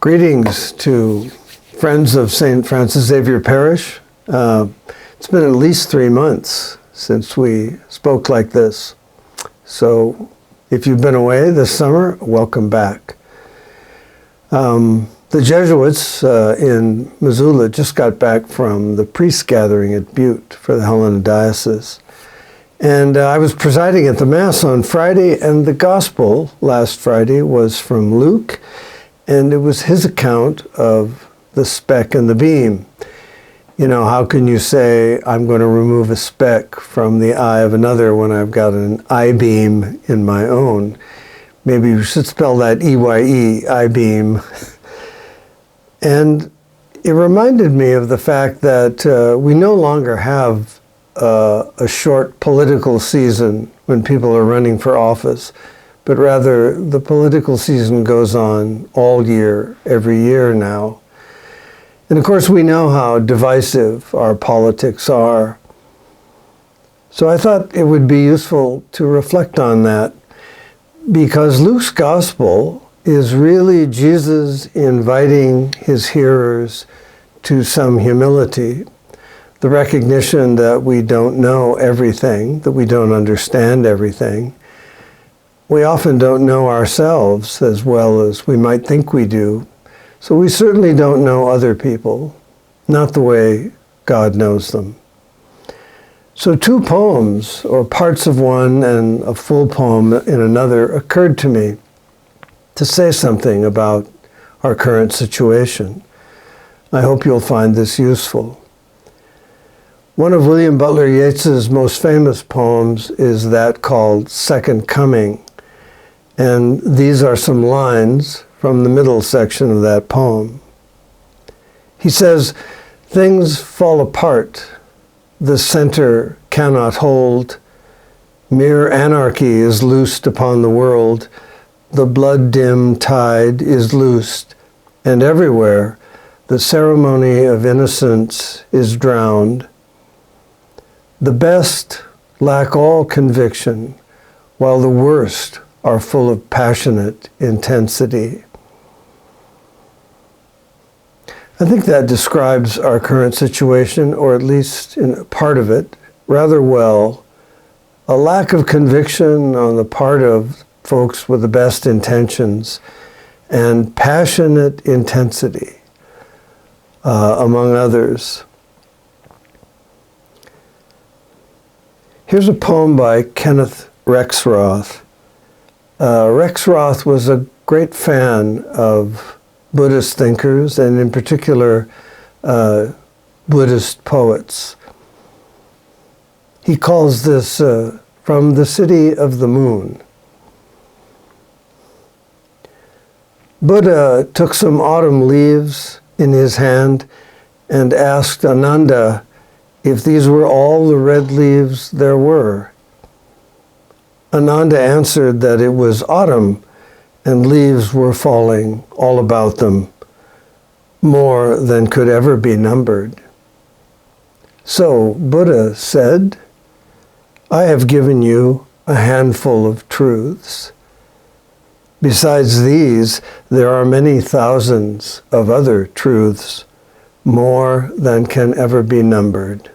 Greetings to friends of St. Francis Xavier Parish. It's been at least 3 months since we spoke like this. So if you've been away this summer, welcome back. The Jesuits in Missoula just got back from the priest gathering at Butte for the Helena Diocese. And I was presiding at the Mass on Friday, and the Gospel last Friday was from Luke, and it was his account of the speck and the beam. You know, how can you say, I'm going to remove a speck from the eye of another when I've got an I-beam in my own? Maybe you should spell that E-Y-E, I-beam. And it reminded me of the fact that we no longer have a short political season when people are running for office, but rather the political season goes on all year, every year now. And of course we know how divisive our politics are. So I thought it would be useful to reflect on that, because Luke's Gospel is really Jesus inviting his hearers to some humility, the recognition that we don't know everything, that we don't understand everything. We often don't know ourselves as well as we might think we do. So we certainly don't know other people, not the way God knows them. So 2 poems, or parts of one and a full poem in another, occurred to me to say something about our current situation. I hope you'll find this useful. One of William Butler Yeats's most famous poems is that called Second Coming. And these are some lines from the middle section of that poem. He says, "Things fall apart, the center cannot hold. Mere anarchy is loosed upon the world. The blood-dim tide is loosed, and everywhere the ceremony of innocence is drowned. The best lack all conviction, while the worst are full of passionate intensity." I think that describes our current situation, or at least in part of it, rather well. A lack of conviction on the part of folks with the best intentions, and passionate intensity, among others. Here's a poem by Kenneth Rexroth. Rexroth was a great fan of Buddhist thinkers, and in particular, Buddhist poets. He calls this From the City of the Moon. Buddha took some autumn leaves in his hand and asked Ananda if these were all the red leaves there were. Ananda answered that it was autumn and leaves were falling all about them, more than could ever be numbered. So Buddha said, "I have given you a handful of truths. Besides these, there are many thousands of other truths, more than can ever be numbered."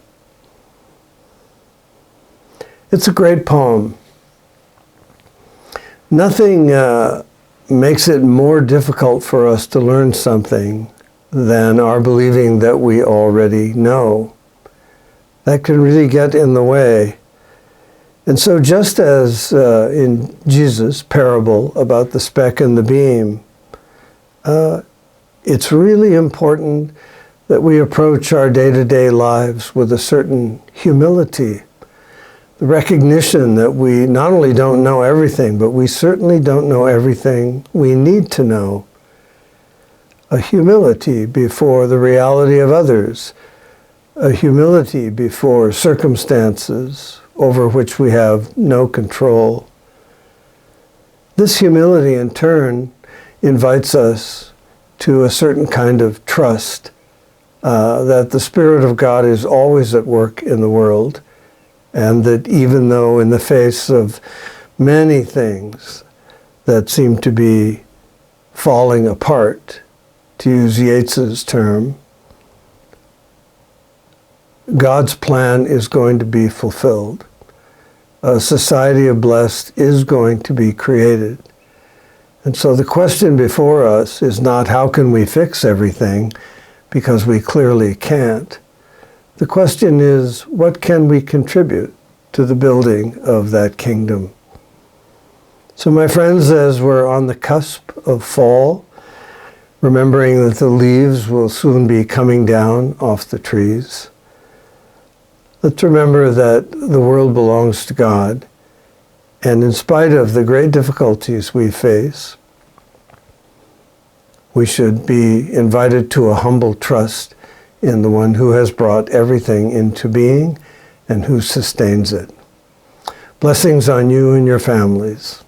It's a great poem. Nothing makes it more difficult for us to learn something than our believing that we already know. That can really get in the way. And so just as in Jesus' parable about the speck and the beam, it's really important that we approach our day-to-day lives with a certain humility, the recognition that we not only don't know everything, but we certainly don't know everything we need to know. A humility before the reality of others, a humility before circumstances over which we have no control. This humility, in turn, invites us to a certain kind of trust that the Spirit of God is always at work in the world, and that even though in the face of many things that seem to be falling apart, to use Yeats's term, God's plan is going to be fulfilled. A society of blessed is going to be created. And so the question before us is not how can we fix everything, because we clearly can't. The question is, what can we contribute to the building of that kingdom? So my friends, as we're on the cusp of fall, remembering that the leaves will soon be coming down off the trees, let's remember that the world belongs to God, and in spite of the great difficulties we face, we should be invited to a humble trust in the one who has brought everything into being and who sustains it. Blessings on you and your families.